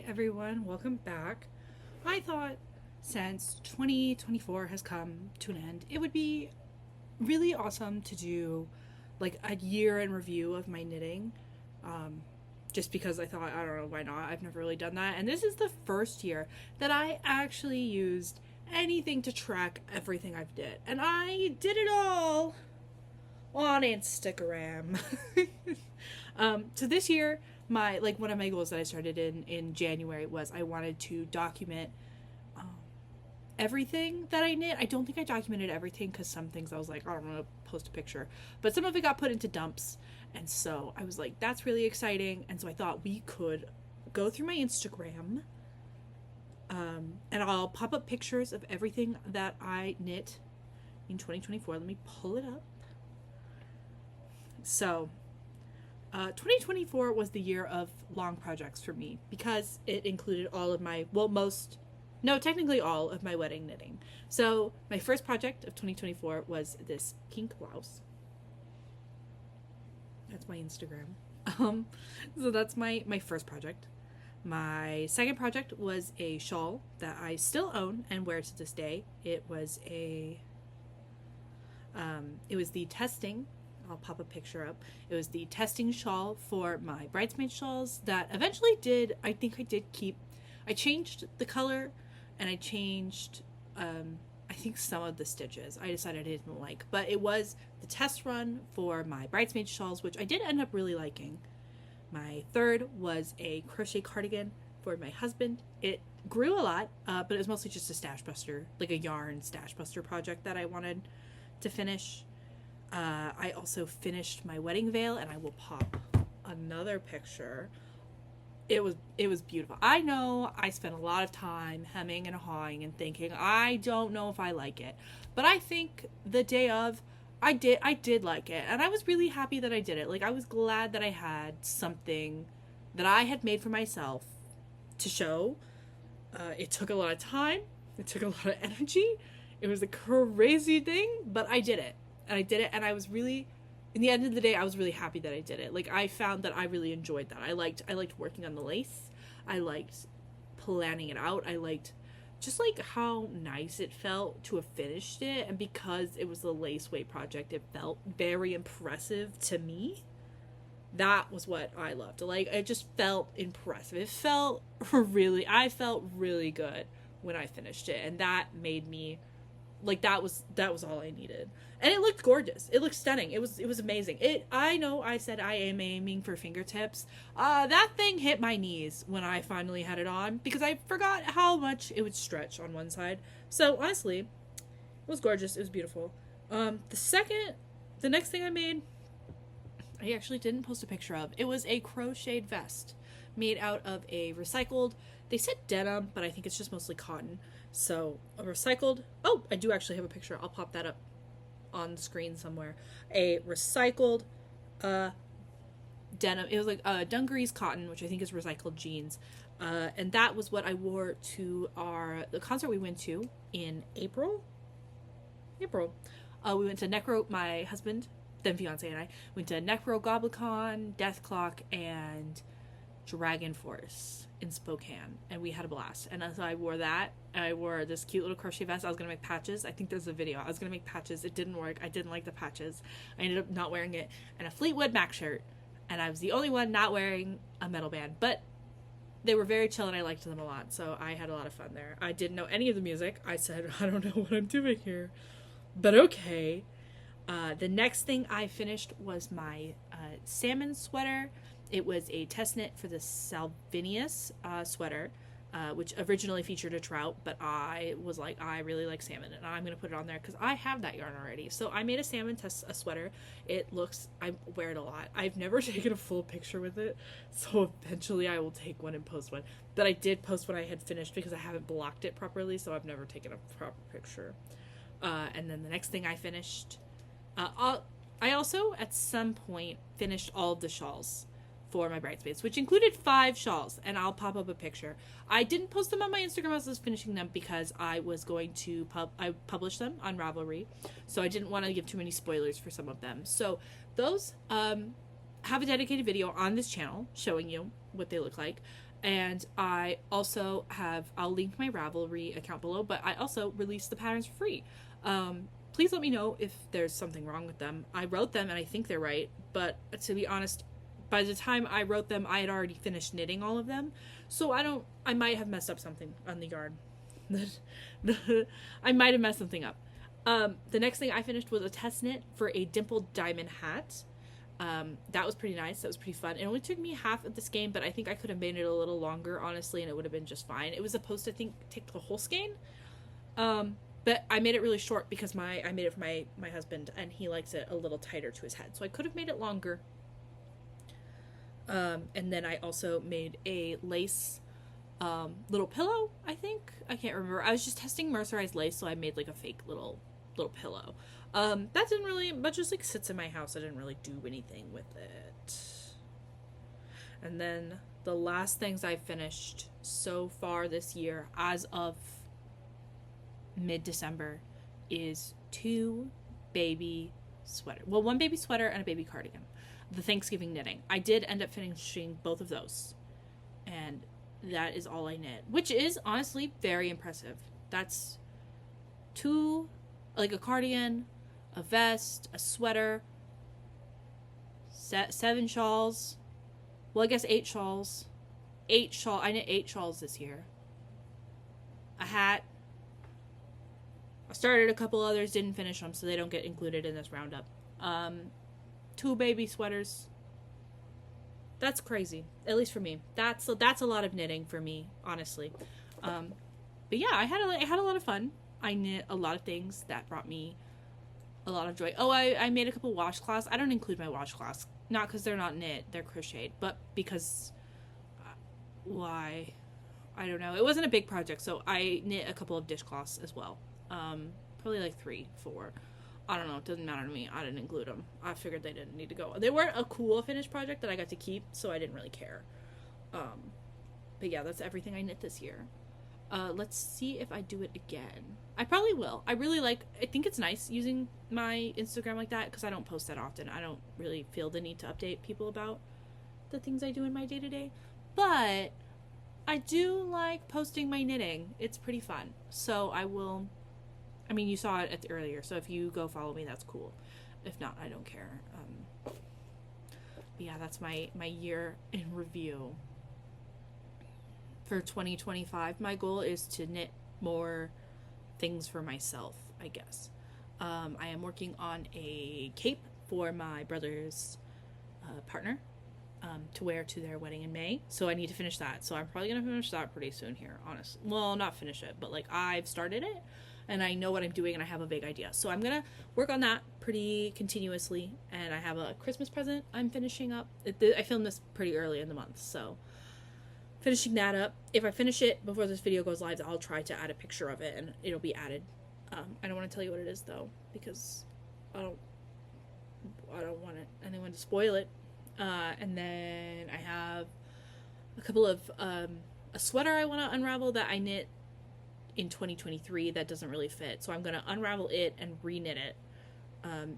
everyone, welcome back. I thought since 2024 has come to an end, it would be really awesome to do like a year in review of my knitting. Um, just because I thought, I don't know, why not? I've never really done that. And this is the first year that I actually used anything to track everything I've did. And I did it all on Instagram. So this year, my like one of my goals that I started in January was I wanted to document everything that I knit. I don't think I documented everything because some things I was like, I don't want to post a picture, but some of it got put into dumps, and so I was like, that's really exciting. And so I thought we could go through my Instagram, and I'll pop up pictures of everything that I knit in 2024. Let me pull it up. So 2024 was the year of long projects for me because it included all of my, technically all of my wedding knitting. So my first project of 2024 was this pink blouse. That's my Instagram. So that's my first project. My second project was a shawl that I still own and wear to this day. It was the testing. I'll pop a picture up. It was the testing shawl for my bridesmaid shawls that eventually I changed the color and I changed, I think some of the stitches I decided I didn't like, but it was the test run for my bridesmaid shawls, which I did end up really liking. My third was a crochet cardigan for my husband. It grew a lot, but it was mostly just a stash buster, like a yarn stash buster project that I wanted to finish. I also finished my wedding veil, and I will pop another picture. It was beautiful. I know I spent a lot of time hemming and hawing and thinking, I don't know if I like it. But I think the day of, I did like it. And I was really happy that I did it. Like, I was glad that I had something that I had made for myself to show. It took a lot of time. It took a lot of energy. It was a crazy thing, but I did it. And I did it, and I was really, in the end of the day, I was really happy that I did it. Like, I found that I really enjoyed that. I liked working on the lace. I liked planning it out. I liked just, like, how nice it felt to have finished it. And because it was a lace weight project, it felt very impressive to me. That was what I loved. Like, it just felt impressive. I felt really good when I finished it. And that made me, like, that was all I needed. And it looked gorgeous. It looked stunning. It was amazing. I know I said I am aiming for fingertips. That thing hit my knees when I finally had it on because I forgot how much it would stretch on one side. So honestly, it was gorgeous. It was beautiful. The next thing I made, I actually didn't post a picture of. It was a crocheted vest made out of a recycled, they said denim, but I think it's just mostly cotton. So a recycled, I do actually have a picture. I'll pop that up on the screen somewhere. A recycled denim. It was like dungarees cotton, which I think is recycled jeans. And that was what I wore to the concert we went to in April. We went to Necro, my husband, then fiance, and I went to Necro GoblinCon, Death Clock, and Dragon Force in Spokane, and we had a blast. And so I wore that, and I wore this cute little crochet vest. I was gonna make patches. I think there's a video. I was gonna make patches. It didn't work. I didn't like the patches. I ended up not wearing it. And a Fleetwood Mac shirt, and I was the only one not wearing a metal band. But they were very chill, and I liked them a lot. So I had a lot of fun there. I didn't know any of the music. I said, I don't know what I'm doing here, but okay. The next thing I finished was my salmon sweater. It was a test knit for the Salvinius sweater, which originally featured a trout, but I was like, I really like salmon, and I'm going to put it on there because I have that yarn already. So I made a sweater. I wear it a lot. I've never taken a full picture with it, so eventually I will take one and post one. But I did post when I had finished because I haven't blocked it properly, so I've never taken a proper picture. And then the next thing I finished, I also, at some point, finished all of the shawls for my bridesmaids, which included 5 shawls, and I'll pop up a picture. I didn't post them on my Instagram as I was finishing them because I was going to publish them on Ravelry, so I didn't want to give too many spoilers for some of them. So those have a dedicated video on this channel showing you what they look like. And I also have, I'll link my Ravelry account below, but I also released the patterns for free. Please let me know if there's something wrong with them. I wrote them and I think they're right, but to be honest, by the time I wrote them, I had already finished knitting all of them. So I might have messed up something on the yarn. I might have messed something up. The next thing I finished was a test knit for a dimpled diamond hat. That was pretty nice. That was pretty fun. It only took me half of the skein, but I think I could have made it a little longer, honestly, and it would have been just fine. It was supposed to, I think, take the whole skein. But I made it really short because I made it for my husband, and he likes it a little tighter to his head. So I could have made it longer. And then I also made a lace little pillow, I think. I can't remember. I was just testing mercerized lace, so I made like a fake little pillow. That didn't really, but just like sits in my house. I didn't really do anything with it. And then the last things I finished so far this year, as of mid-December, is 2 baby sweater. Well, 1 baby sweater and a baby cardigan. The Thanksgiving knitting. I did end up finishing both of those. And that is all I knit, which is honestly very impressive. That's 2, like a cardigan, a vest, a sweater, 7 shawls. Well, I guess 8 shawls. I knit 8 shawls this year. A hat. I started a couple others, didn't finish them, so they don't get included in this roundup. 2 baby sweaters. That's crazy, at least for me. That's a lot of knitting for me, honestly. But yeah, I had a lot of fun. I knit a lot of things that brought me a lot of joy. Oh, I made a couple washcloths. I don't include my washcloths, not because they're not knit, they're crocheted, but because why? I don't know. It wasn't a big project, so I knit a couple of dishcloths as well. Probably like 3, 4. I don't know. It doesn't matter to me. I didn't include them. I figured they didn't need to go. They weren't a cool finished project that I got to keep, so I didn't really care. But yeah, that's everything I knit this year. Let's see if I do it again. I probably will. I think it's nice using my Instagram like that because I don't post that often. I don't really feel the need to update people about the things I do in my day-to-day. But I do like posting my knitting. It's pretty fun. So I will... I mean, you saw it earlier, so if you go follow me, that's cool. If not, I don't care. But yeah, that's my year in review. For 2025, my goal is to knit more things for myself, I guess. I am working on a cape for my brother's partner to wear to their wedding in May. So I need to finish that. So I'm probably going to finish that pretty soon here, honestly. Well, not finish it, but like I've started it. And I know what I'm doing and I have a vague idea. So I'm going to work on that pretty continuously. And I have a Christmas present I'm finishing up. I filmed this pretty early in the month. So finishing that up. If I finish it before this video goes live, I'll try to add a picture of it and it'll be added. I don't want to tell you what it is though. Because I don't want anyone to spoil it. And then I have a couple of a sweater I want to unravel that I knit in 2023 that doesn't really fit, so I'm going to unravel it and re-knit it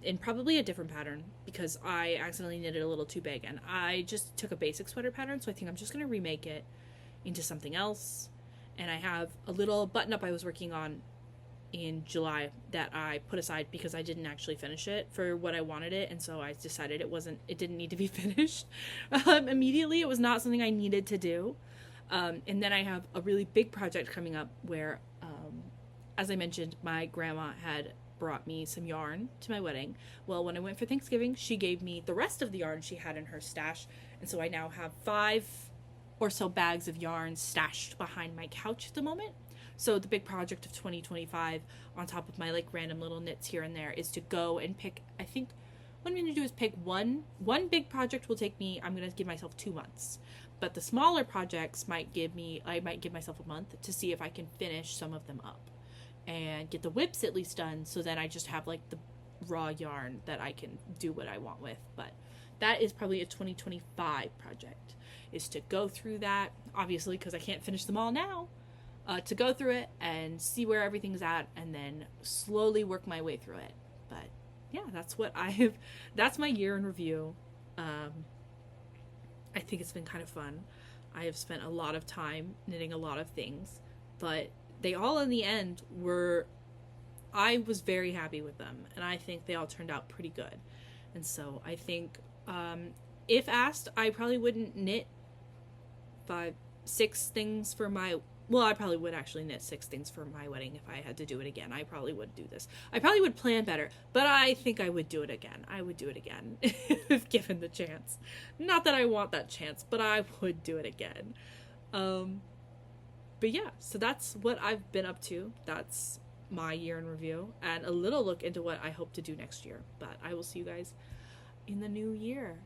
in probably a different pattern because I accidentally knitted a little too big and I just took a basic sweater pattern, so I think I'm just going to remake it into something else. And I have a little button up I was working on in July that I put aside because I didn't actually finish it for what I wanted it, and so I decided it didn't need to be finished immediately. It was not something I needed to do. And then I have a really big project coming up where, as I mentioned, my grandma had brought me some yarn to my wedding. Well, when I went for Thanksgiving, she gave me the rest of the yarn she had in her stash. And so I now have 5 or so bags of yarn stashed behind my couch at the moment. So the big project of 2025, on top of my like random little knits here and there, is to go and pick, I think what I'm going to do is pick one big project will take me, I'm going to give myself 2 months. But the smaller projects I might give myself a month to see if I can finish some of them up and get the whips at least done, so then I just have like the raw yarn that I can do what I want with. But that is probably a 2025 project, is to go through that, obviously because I can't finish them all now, to go through it and see where everything's at and then slowly work my way through it. But yeah, that's my year in review. I think it's been kind of fun. I have spent a lot of time knitting a lot of things, but they all in the end were, I was very happy with them, and I think they all turned out pretty good. And so I think, if asked, I probably wouldn't knit 6 things for my, well, I probably would actually knit 6 things for my wedding if I had to do it again. I probably would do this. I probably would plan better, but I think I would do it again. I would do it again if given the chance. Not that I want that chance, but I would do it again. But yeah, so that's what I've been up to. That's my year in review and a little look into what I hope to do next year. But I will see you guys in the new year.